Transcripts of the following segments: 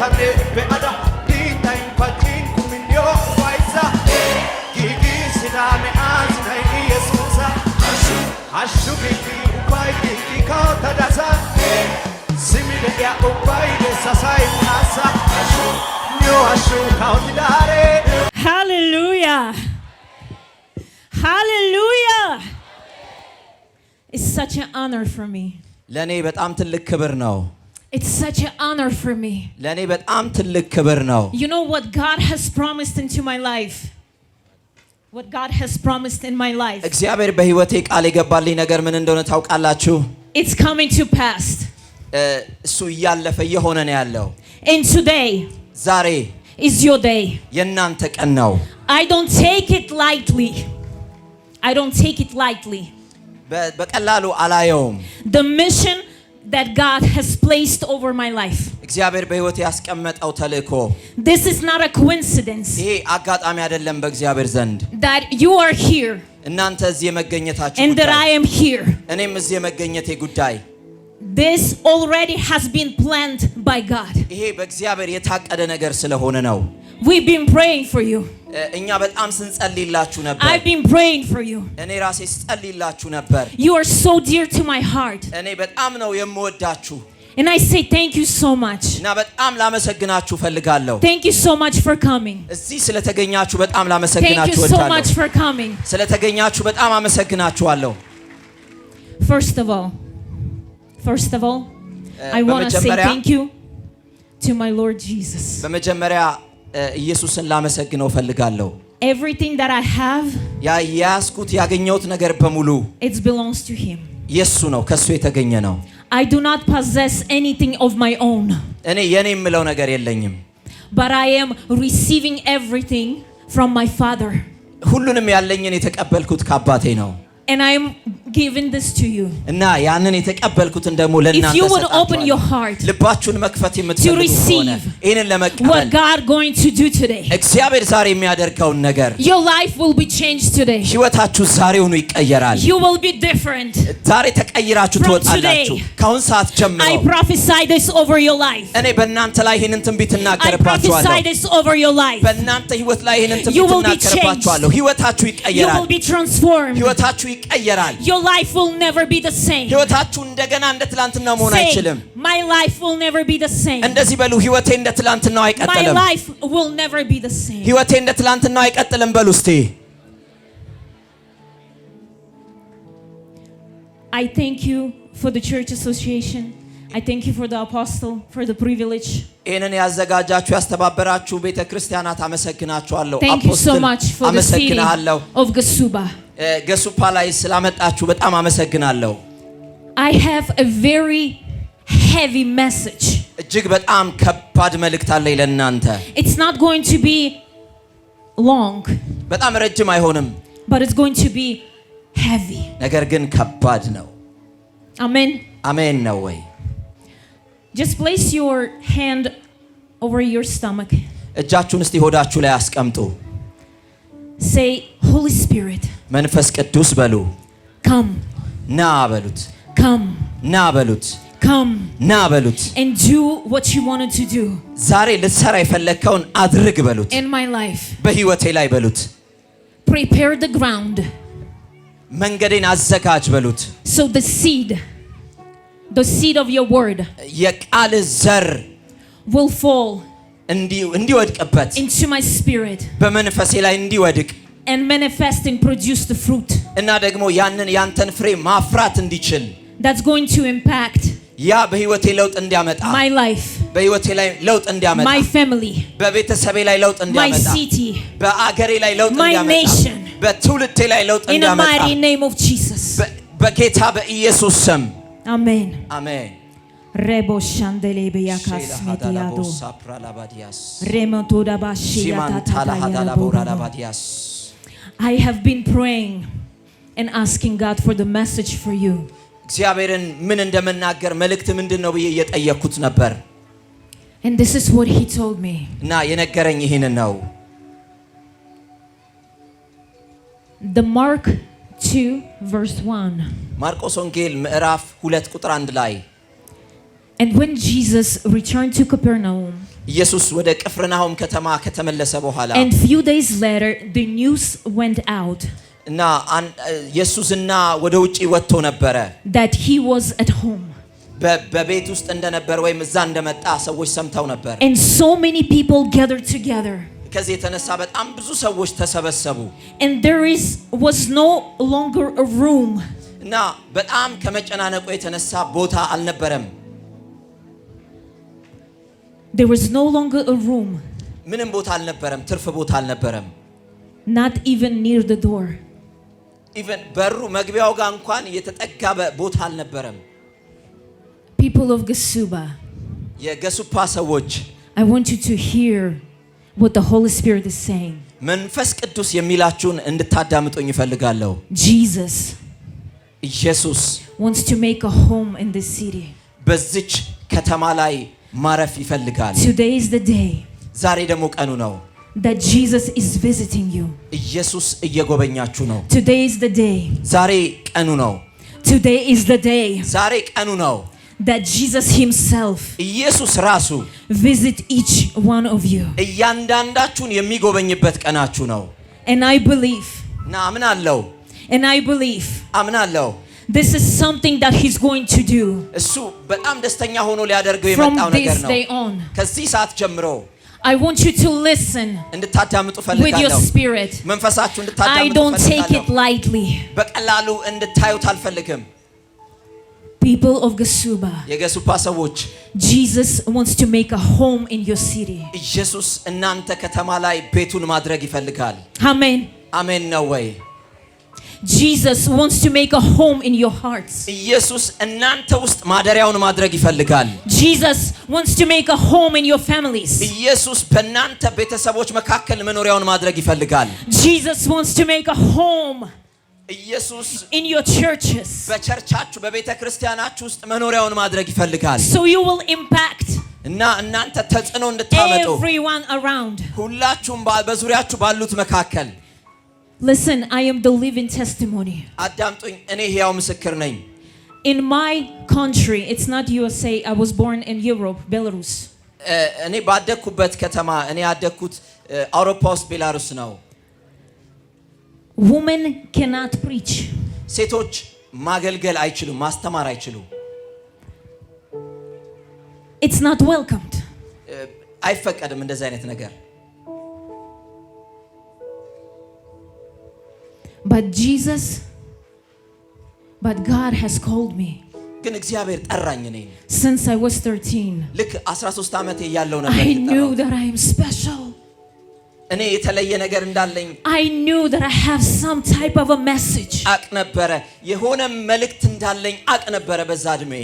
tane beada dita impatin kuminyo waisa gigi siname azna Yesusa ashu gigi upai gigi kauta dasa simile ya upai desasai asa nyo ashu kauti dare. Hallelujah. Hallelujah. It's such an honor for me. ለኔ በጣም ትልቅ ክብር ነው። It's such an honor for me. ለኔ በጣም ትልቅ ክብር ነው። You know what God has promised into my life? What God has promised in my life. እግዚአብሔር በህይወቴ ቃል የገባልኝ ነገር ምን እንደሆነ ታውቃላችሁ? It's coming to pass. እሱ እያለፈ እየሆነ ነው ያለው። And today ዛሬ is your day. የናንተ ቀን ነው። I don't take it lightly. I don't take it lightly. በቀላሉ አላየውም። The mission that God has placed over my life. እግዚአብሔር በህይወቴ ያስቀመጠው ተልእኮ This is not a coincidence. ይሄ አጋጣሚ አይደለም በእግዚአብሔር ዘንድ That you are here እናንተ እዚህ የመገኘታችሁ and that I ጉዳይ am here. እኔም እዚህ የመገኘቴ ጉዳይ This already has been planned by God. ይሄ በእግዚአብሔር የታቀደ ነገር ስለሆነ ነው። We've been praying for you. እኛ በጣም ስንጸልይላችሁ ነበር። I've been praying for you. እኔ ራሴ ስጸልይላችሁ ነበር። You are so dear to my heart. እኔ በጣም ነው የምወዳችሁ። And I say thank you so much. እና በጣም ላመሰግናችሁ ፈልጋለሁ። Thank you so much for coming. እዚህ ስለተገኛችሁ በጣም Thank ላመሰግናችሁ you so ወዳለሁ። much for coming. ስለተገኛችሁ በጣም አመሰግናችኋለሁ። First of all, I want to say thank you to my Lord Jesus. በመጀመሪያ ኢየሱስን ላመሰግነው ፈልጋለሁ። Everything that I have, ያስኩት ያገኘሁት ነገር በሙሉ it belongs to him. የሱ ነው፣ ከሱ የተገኘ ነው። I do not possess anything of my own. እኔ የኔ የምለው ነገር የለኝም። But I am receiving everything from my Father. ሁሉንም ያለኝን የተቀበልኩት ከአባቴ ነው። And I am giving this to you. እና ያንን የተቀበልኩትን ደግሞ ለእናንተ If you would open your heart ልባችሁን መክፈት የምትፈልጉ ከሆነ ይሄንን what ለመቀበል God going to do today, እግዚአብሔር ዛሬ የሚያደርገውን ነገር your life will be changed today. ህይወታችሁ ዛሬውኑ ይቀየራል። You will be different. ዛሬ ተቀይራችሁ From ትወጣላችሁ። today, ከአሁን ሰዓት ጀምሮ I prophesy this over your life. እኔ በእናንተ ላይ ይሄንን ትንቢት I እናገርባችኋለሁ። prophesy this over your life. በእናንተ ህይወት ላይ ይሄንን You ትንቢት will be እናገርባችኋለሁ። ህይወታችሁ You ይቀየራል። will be transformed. ህይወታችሁ ይቀየራል። Your life will never be the same. ህይወታችሁ እንደገና እንደ ትላንትናው መሆን Say, አይችልም። my life will never be the same. እንደዚህ በሉ፣ ህይወቴ እንደ ትላንትናው My አይቀጥልም። life will never be the same. ህይወቴ እንደ ትላንትናው አይቀጥልም በሉ እስቲ። I thank you for the church association. I thank you for the apostle for the privilege. ይሄንን ያዘጋጃችሁ ያስተባበራችሁ ቤተክርስቲያናት አመሰግናችኋለሁ። Thank you so much for the city አመሰግናለሁ። of Gasuba. ገሱፓ ላይ ስላመጣችሁ በጣም አመሰግናለሁ። I have a very heavy message. እጅግ በጣም ከባድ መልእክት አለኝ ለእናንተ። It's not going to be long, በጣም ረጅም አይሆንም፣ but it's going to be heavy. ነገር ግን ከባድ ነው። Amen. አሜን ነው ወይ? Just place your hand over your stomach. እጃችሁን እስቲ ሆዳችሁ ላይ አስቀምጡ። Say, Holy Spirit, መንፈስ ቅዱስ በሉ። come. ና በሉት። Come. ና በሉት። Come. ና በሉት። And do what you wanted to do ዛሬ ልትሰራ የፈለግከውን አድርግ በሉት። in my life. በህይወቴ ላይ በሉት። Prepare the ground መንገዴን አዘጋጅ በሉት። so the seed of your word የቃል ዘር will fall እንዲወድቅበት into my spirit በመንፈሴ ላይ እንዲወድቅ and manifest and produce the fruit እና ደግሞ ያንን ያንተን ፍሬ ማፍራት እንዲችል that's going to impact ያ በህይወቴ ለውጥ እንዲያመጣ my life, በህይወቴ ላይ ለውጥ እንዲያመጣ my family, በቤተሰቤ ላይ ለውጥ my እንዲያመጣ city, በአገሬ ላይ ለውጥ my እንዲያመጣ nation, በትውልዴ ላይ ለውጥ in the እንዲያመጣ mighty name of Jesus. በጌታ በኢየሱስ ስም Amen. አሜን። Rebo shandele beyakas metiado. Remotoda bashia. I have been praying and asking God for the message for you. እግዚአብሔርን ምን እንደምናገር መልእክት ምንድነው ብዬ እየጠየቅኩት ነበር። And this is what he told me. እና የነገረኝ ይሄንን ነው። The Mark 2 verse 1. ማርቆስ ወንጌል ምዕራፍ 2 ቁጥር 1 ላይ And when Jesus returned to Capernaum, ኢየሱስ ወደ ቅፍርናሆም ከተማ ከተመለሰ በኋላ and few days later the news went out እና ኢየሱስና ወደ ውጪ ወጥቶ ነበረ that he was at home በቤት ውስጥ እንደነበር ወይም እዛ እንደመጣ ሰዎች ሰምተው ነበር and so many people gathered together ከዚህ የተነሳ በጣም ብዙ ሰዎች ተሰበሰቡ and there was no longer a room እና በጣም ከመጨናነቁ የተነሳ ቦታ አልነበረም there was no longer a room ምንም ቦታ አልነበረም ትርፍ ቦታ አልነበረም not even near the door even በሩ መግቢያው ጋር እንኳን የተጠጋ ቦታ አልነበረም people of Gasuba የገሱፓ ሰዎች I want you to hear what the Holy Spirit is saying መንፈስ ቅዱስ የሚላችሁን እንድታዳምጡኝ እፈልጋለሁ Jesus ኢየሱስ wants to make a home in this city በዚች ከተማ ላይ ማረፍ ይፈልጋል today is the day ዛሬ ደግሞ ቀኑ ነው that Jesus is visiting you ኢየሱስ እየጎበኛችሁ ነው today is the day ዛሬ ቀኑ ነው today is the day ዛሬ ቀኑ ነው that Jesus himself ኢየሱስ ራሱ visit each one of you እያንዳንዳችሁን የሚጎበኝበት ቀናችሁ ነው and I believe አምናለሁ this is something that he's going to do እሱ በጣም ደስተኛ ሆኖ ሊያደርገው የመጣው ነገር ነው ከዚህ ሰዓት ጀምሮ I want you to listen እንድታዳምጡ with ፈልጋለሁ your spirit መንፈሳችሁ I እንድታዳምጡ don't take it lightly በቀላሉ እንድታዩት አልፈልግም people of Gasuba የገሱፓ ሰዎች Jesus wants to make a home in your city ኢየሱስ እናንተ ከተማ ላይ ቤቱን ማድረግ ይፈልጋል አሜን ነው ወይ Jesus wants to make a home in your hearts ኢየሱስ እናንተ ውስጥ ማደሪያውን ማድረግ ይፈልጋል Jesus wants to make a home in your families ኢየሱስ በእናንተ ቤተሰቦች መካከል መኖሪያውን ማድረግ ይፈልጋል Jesus wants to make a home ኢየሱስ in your churches በቸርቻችሁ በቤተክርስቲያናችሁ ውስጥ መኖሪያውን ማድረግ ይፈልጋል so you will impact እና እናንተ ተጽዕኖ እንድታመጡ everyone around ሁላችሁም በዙሪያችሁ ባሉት መካከል listen I am the living testimony አዳምጡኝ እኔ ሕያው ምስክር ነኝ in my country it's not USA I was born in Europe Belarus እኔ ባደኩበት ከተማ እኔ ያደኩት አውሮፓ ውስጥ ቤላሩስ ነው women cannot preach ሴቶች ማገልገል አይችሉም ማስተማር አይችሉም it's not welcomed አይፈቀድም እንደዚህ አይነት ነገር but God has called me ግን እግዚአብሔር ጠራኝ እኔ since I was 13 ልክ 13 ዓመቴ ያለው ነበር I knew that I am special እኔ የተለየ ነገር እንዳለኝ I knew that I have some type of a message አቅ ነበረ የሆነ መልእክት እንዳለኝ አቅ ነበረ በዛ እድሜ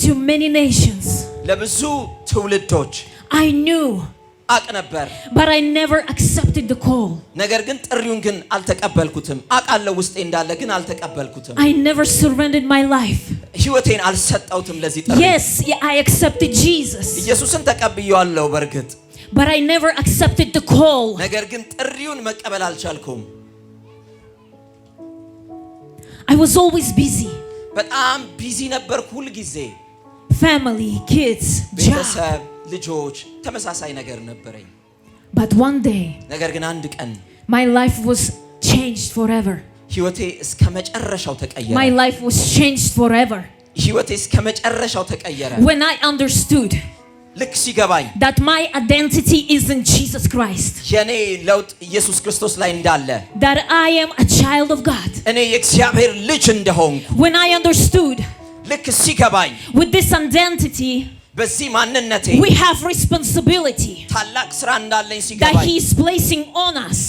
to many nations ለብዙ ትውልዶች I knew አቅ ነበር but I never accepted the call ነገር ግን ጥሪውን ግን አልተቀበልኩትም አቃለው ውስጤ እንዳለ ግን አልተቀበልኩትም I never surrendered my life ህይወቴን አልሰጠውትም ለዚህ ጥሪ yes I accepted Jesus ኢየሱስን ተቀብያለሁ በርግጥ but I never accepted the call ነገር ግን ጥሪውን መቀበል አልቻልኩም I was always busy በጣም ቢዚ ነበርኩ ሁሉ ጊዜ family kids ቤተሰብ ልጆች ተመሳሳይ ነገር ነበረኝ but one day ነገር ግን አንድ ቀን my life was changed forever ህይወቴ እስከ መጨረሻው ተቀየረ my life was changed forever ህይወቴ እስከ መጨረሻው ተቀየረ when I understood ልክ ሲገባኝ that my identity is in Jesus Christ የኔ ለውጥ ኢየሱስ ክርስቶስ ላይ እንዳለ that I am a child of God እኔ የእግዚአብሔር ልጅ እንደሆንኩ when I understood ልክ ሲገባኝ with this identity በዚህ ማንነቴ we have responsibility ታላቅ ስራ እንዳለኝ that ሲገባኝ he is placing on us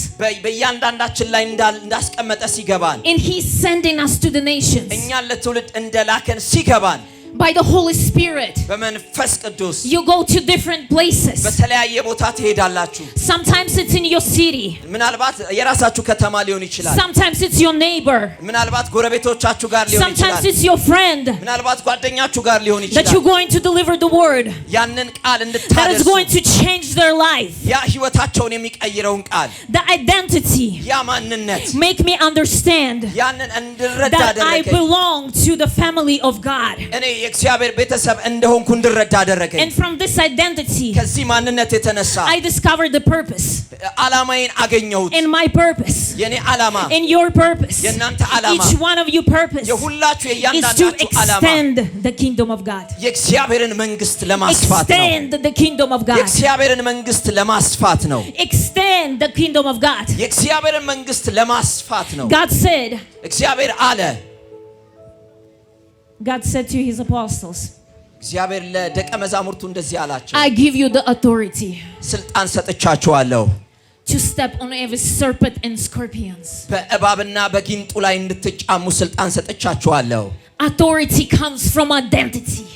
በእያንዳንዳችን ላይ እንዳስቀመጠ ሲገባን and he is sending us to the nations እኛን ለትውልድ እንደላከን ሲገባን by the Holy Spirit በመንፈስ ቅዱስ you go to different places በተለያየ ቦታ ትሄዳላችሁ sometimes it's in your city ምናልባት የራሳችሁ ከተማ ሊሆን ይችላል sometimes it's your neighbor ምናልባት ጎረቤቶቻችሁ ጋር ሊሆን ይችላል sometimes it's your friend ምናልባት ጓደኛችሁ ጋር ሊሆን ይችላል that you're going to deliver the word ያንን ቃል that እንድታደርሱ is going to change their life ያ ህይወታቸውን የሚቀይረውን ቃል the identity ያ ማንነት make me understand ያንን እንድረዳ that I አደረገኝ belong to the family of God እኔ የእግዚአብሔር ቤተሰብ እንደሆንኩ እንድረዳ አደረገኝ። And from this identity, ከዚህ ማንነት የተነሳ I discovered the purpose. ዓላማዬን አገኘሁት። And my purpose. የኔ ዓላማ And your purpose. የናንተ ዓላማ Each one of you purpose የሁላችሁ is to የእያንዳንዳችሁ ዓላማ extend the kingdom of God. የእግዚአብሔርን መንግስት ለማስፋት ነው። Extend the kingdom of God. የእግዚአብሔርን መንግስት ለማስፋት ነው። Extend the kingdom of God. የእግዚአብሔርን መንግስት ለማስፋት ነው። God said to his apostles, እግዚአብሔር ለደቀ መዛሙርቱ እንደዚህ አላቸው፣ I give you the authority ስልጣን ሰጥቻችኋለሁ to step on every serpent and scorpions. በእባብና በጊንጡ ላይ እንድትጫሙ ስልጣን ሰጥቻችኋለሁ። Authority comes from identity.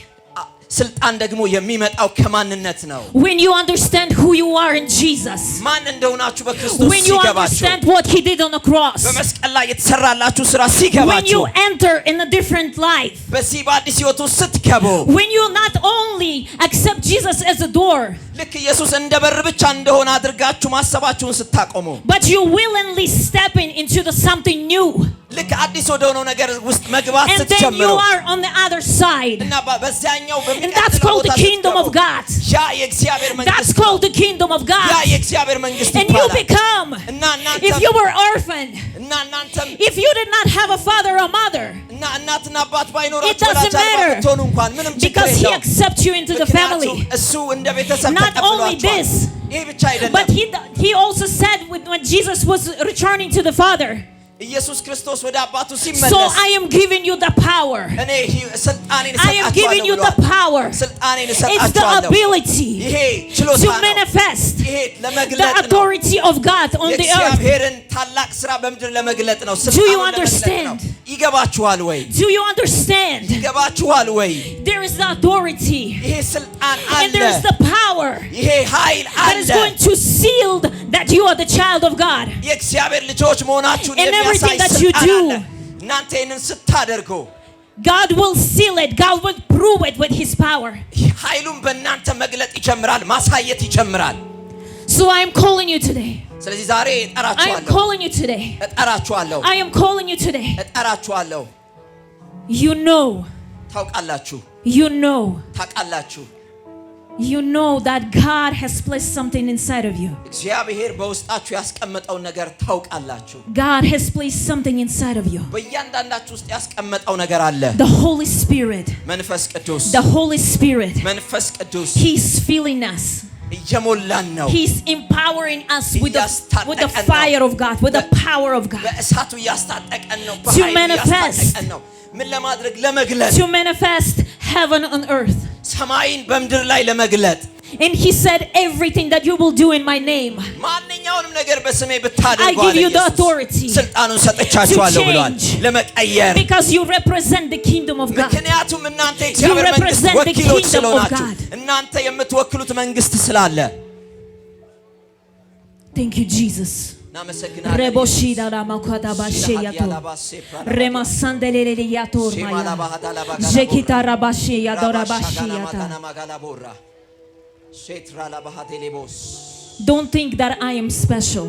ስልጣን ደግሞ የሚመጣው ከማንነት ነው። When you understand who you are in Jesus, ማን እንደሆናችሁ በክርስቶስ when you ሲገባችሁ፣ understand what he did on the cross, በመስቀል ላይ የተሰራላችሁ ስራ when ሲገባችሁ፣ you enter in a different life, በዚህ በአዲስ ሕይወት ውስጥ ስትገቡ፣ when you not only accept Jesus as a door, ልክ ኢየሱስ እንደ በር ብቻ እንደሆነ አድርጋችሁ ማሰባችሁን ስታቆሙ፣ but you willingly stepping into the something new, ልክ አዲስ ወደ ሆነው ነገር ውስጥ መግባት and then ስትጀምሩ you are on the other side, እና በዚያኛው and that's called the kingdom of God. ያ የእግዚአብሔር መንግስት That's called the kingdom of ያ God. የእግዚአብሔር መንግስት And you ይባላል። become, እና if እናንተም you were orphan, እና እናንተም if you did not have a father or mother, እና እናትና አባት it ባይኖራችሁ doesn't ወላጅ አልባ matter, ብትሆኑ እንኳን ምንም ችግር because he የለውም። accepts you into the family. ምክንያቱም እሱ እንደ ቤተሰብ Not only ተቀብሏችኋል። this, ይህ ብቻ አይደለም፣ but he also said when Jesus was returning to the Father, ኢየሱስ ክርስቶስ ወደ አባቱ so ሲመለስ I am giving you the power. እኔ ስልጣኔን I am giving you the power. ስልጣኔን It's the እሰጣችኋለሁ። ability ይሄ ችሎታ to ነው። manifest ይሄ the ለመግለጥ ነው። authority of God on the earth. የእግዚአብሔርን ታላቅ ስራ በምድር ለመግለጥ ነው። you ስልጣኑን ለመግለጥ ነው። understand? ይገባችኋል ወይ? Do you understand? ይገባችኋል ወይ? There is the authority ይሄ ስልጣን and there is አለ። the power ይሄ ኃይል that is አለ። going to seal that you are the child of God. የእግዚአብሔር ልጆች መሆናችሁን In everything የሚያሳይ that you ስልጣን do, አለ። እናንተ ይህንን ስታደርጉ God will seal it. God will prove it with his power. ኃይሉን በእናንተ መግለጥ ይጀምራል፣ ማሳየት ይጀምራል። So I am calling you today. ስለዚህ ዛሬ I am እጠራችኋለሁ፣ calling you today. እጠራችኋለሁ፣ I am calling you today. እጠራችኋለሁ። You know, ታውቃላችሁ፣ ታውቃላችሁ you know that God has placed something inside of you. እግዚአብሔር በውስጣችሁ ያስቀመጠው ነገር ታውቃላችሁ። God has placed something inside of you. በእያንዳንዳችሁ ውስጥ ያስቀመጠው ነገር አለ። The Holy Spirit. መንፈስ ቅዱስ፣ The Holy Spirit. መንፈስ ቅዱስ He's filling us. እየሞላን ነው። He's empowering us with the fire of God, with the power of God. በእሳቱ እያስታጠቀን ነው፣ To manifest. እያስታጠቀን ነው። ምን ለማድረግ? ለመግለጥ። To manifest heaven on earth. ሰማይን በምድር ላይ ለመግለጥ። And he said, everything that you will do in my name, ማንኛውንም ነገር በስሜ ብታደርጉ I give you the authority ስልጣኑን ሰጥቻችኋለሁ ብሏል። ለመቀየር because you represent the kingdom of God. ምክንያቱም እናንተ የእግዚአብሔር መንግስት represent the ወኪሎች kingdom of ስለሆናችሁ፣ God. እናንተ የምትወክሉት መንግስት ስላለ። Thank you, Jesus. እናመሰግናለን። Reboshida la makata basheyato. Remasandelele yator maya. Jekita rabashi yadora bashiyata. Don't think that I am special.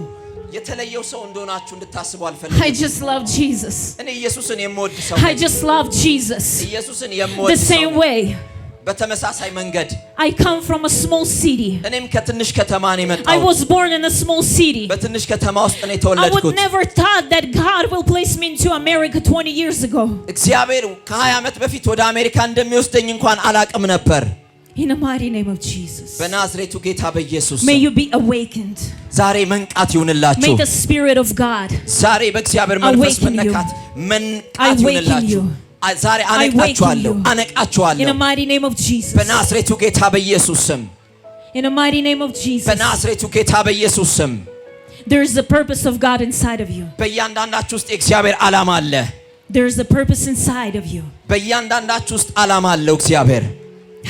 የተለየው ሰው እንደሆናችሁ እንድታስቡ I አልፈልግም። just love Jesus. እኔ ኢየሱስን የምወድ ሰው I just love Jesus. ኢየሱስን The የምወድ ሰው same way. በተመሳሳይ መንገድ I come from a small city. እኔም ከትንሽ ከተማ ነው I የመጣሁት። was born in a small city. በትንሽ ከተማ ውስጥ ነው I would የተወለድኩት። never thought that God will place me into America 20 years ago. እግዚአብሔር ከ20 ዓመት በፊት ወደ አሜሪካ እንደሚወስደኝ እንኳን አላቅም ነበር። In the mighty name of Jesus. በናዝሬቱ ጌታ በኢየሱስ May you be awakened. ዛሬ መንቃት ይሁንላችሁ። May the Spirit of God ዛሬ በእግዚአብሔር መንፈስ awaken you. መነካት መንቃት Awaken ይሁንላችሁ። you. ዛሬ አነቃችኋለሁ፣ In the አነቃችኋለሁ mighty name of Jesus. በናዝሬቱ ጌታ በኢየሱስ ስም። In the mighty name of Jesus. በናዝሬቱ ጌታ በኢየሱስ ስም። There is the purpose of God inside of you. በእያንዳንዳችሁ ውስጥ የእግዚአብሔር ዓላማ አለ። There is the purpose inside of you. በእያንዳንዳችሁ ውስጥ ዓላማ አለው እግዚአብሔር።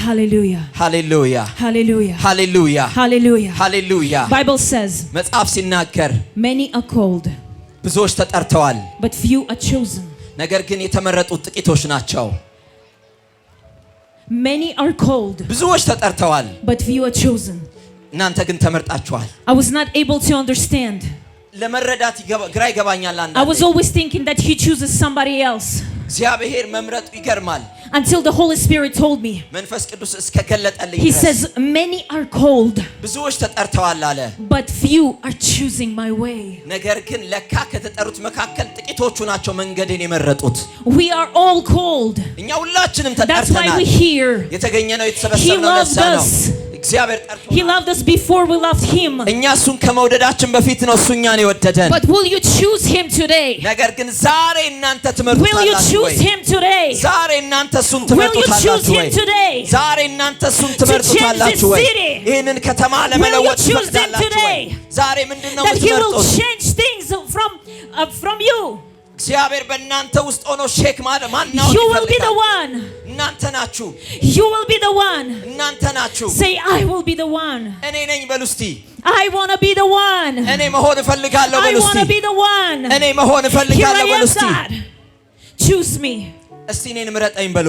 Hallelujah. ሃሌሉያ Hallelujah. ሃሌሉያ Hallelujah. ሃሌሉያ። Bible says, መጽሐፍ ሲናገር many are called, ብዙዎች ተጠርተዋል፣ but few are chosen. ነገር ግን የተመረጡት ጥቂቶች ናቸው። Many are called, ብዙዎች ተጠርተዋል፣ but few are chosen. እናንተ ግን ተመርጣችኋል። I was not able to understand. ለመረዳት ግራ ይገባኛል። I was አንዳንዴ always thinking that he chooses somebody else. እግዚአብሔር መምረጡ ይገርማል። until the Holy Spirit told me. መንፈስ ቅዱስ እስከገለጠልኝ He says many are called, ብዙዎች ተጠርተዋል አለ but few are choosing my way. ነገር ግን ለካ ከተጠሩት መካከል ጥቂቶቹ ናቸው መንገድን የመረጡት We are all called. እኛ ሁላችንም That's why ተጠርተናል we're here. የተገኘነው የተሰበሰብነው ለዛ ነው እግዚአብሔር ጠርቶናል He loved us before we loved him. እኛ እሱን ከመውደዳችን በፊት ነው እሱ እኛን የወደደን But will you choose him today? ነገር ግን ዛሬ እናንተ Will you ትመርጡታላችሁ choose him today? ዛሬ እናንተ እሱን Will you choose ትመርጡታላችሁ him ወይ today? ዛሬ እናንተ እሱን ትመርጡታላችሁ ወይ ይሄንን ከተማ ለመለወጥ ትፈልጋላችሁ ወይ ዛሬ ምንድነው That he will የምትመርጡት change things from you. እግዚአብሔር በእናንተ ውስጥ ሆኖ ሼክ ማድረግ ማናው You will be the one. እናንተ ናችሁ You will be the one. እናንተ ናችሁ Say I will be the one. እኔ ነኝ በሉ እስቲ I want to be the one. እኔ መሆን እፈልጋለሁ I በሉ want እስቲ to be the one. እኔ መሆን Here እፈልጋለሁ I በሉ am, እስቲ God. Choose me. እስቲ እኔን ምረጠኝ በሉ